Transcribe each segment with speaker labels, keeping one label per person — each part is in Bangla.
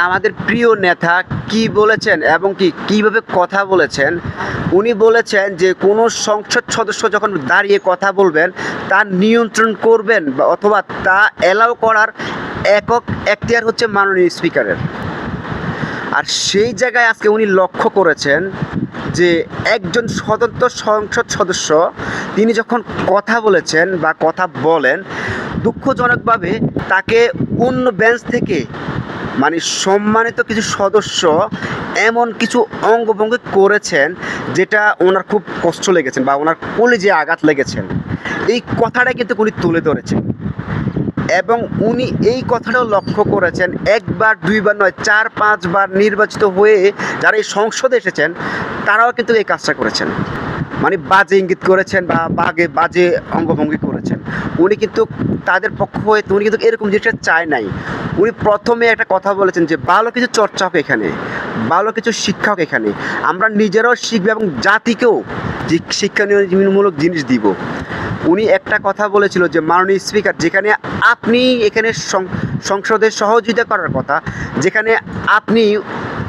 Speaker 1: আমাদের প্রিয় নেতা কি বলেছেন এবং কিভাবে কথা বলেছেন। উনি বলেছেন যে কোনো সংসদ সদস্য যখন দাঁড়িয়ে কথা বলবেন তা নিয়ন্ত্রণ করবেন বা অথবা তা অ্যালাউ করার একক এখতিয়ার হচ্ছে মাননীয় স্পিকারের। আর সেই জায়গায় আজকে উনি লক্ষ্য করেছেন যে একজন স্বতন্ত্র সংসদ সদস্য তিনি যখন কথা বলেছেন বা কথা বলেন, দুঃখজনকভাবে তাকে অন্য বেঞ্চ থেকে মানে সম্মানিত কিছু সদস্য এমন কিছু অঙ্গভঙ্গি করেছেন যেটা ওনার খুব কষ্ট লেগেছেন বা ওনার কলিজায় আঘাত লেগেছেন। এই কথাটা কিন্তু উনি তুলে ধরেছেন এবং উনি এই কথাটাও লক্ষ্য করেছেন একবার দুইবার নয় 4-5 বার নির্বাচিত হয়ে যারা এই সংসদে এসেছেন তারাও কিন্তু এই কাজটা করেছেন, মানে বাজে ইঙ্গিত করেছেন বা বাজে অঙ্গভঙ্গি করেছেন। উনি কিন্তু তাদের পক্ষ হয়ে উনি কিন্তু এরকম জিনিসটা চায় নাই। উনি প্রথমে একটা কথা বলেছেন যে ভালো কিছু চর্চা হোক এখানে, ভালো কিছু শিক্ষা হোক এখানে, আমরা নিজেরাও শিখবো এবং জাতিকেও যে শিক্ষামূলক জিনিস দিব। উনি একটা কথা বলেছিল যে মাননীয় স্পিকার, যেখানে আপনি এখানে সংসদের সহযোগিতা করার কথা, যেখানে আপনি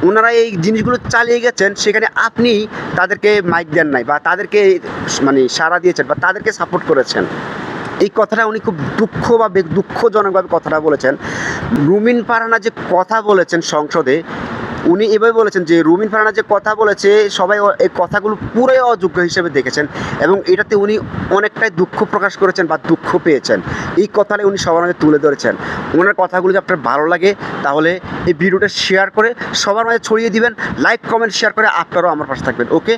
Speaker 1: ওনারা এই জিনিসগুলো চালিয়ে গেছেন সেখানে আপনি তাদেরকে মাইক দেন নাই বা তাদেরকে মানে সাড়া দিয়েছেন বা তাদেরকে সাপোর্ট করেছেন। এই কথাটা উনি খুব দুঃখজনকভাবে কথাটা বলেছেন। রুমিন ফারহানা যে কথা বলেছেন সংসদে, উনি এভাবে বলেছেন যে রুমিন ফারহানা যে কথা বলেছে সবাই এই কথাগুলো পুরোই অযোগ্য হিসেবে দেখেছেন এবং এটাতে উনি অনেকটাই দুঃখ প্রকাশ করেছেন বা দুঃখ পেয়েছেন। এই কথাটা উনি সবার মাঝে তুলে ধরেছেন। ওনার কথাগুলো যদি আপনার ভালো লাগে তাহলে এই ভিডিওটা শেয়ার করে সবার মাঝে ছড়িয়ে দিবেন, লাইক কমেন্ট শেয়ার করে আপনারাও আমার পাশে থাকবেন। ওকে।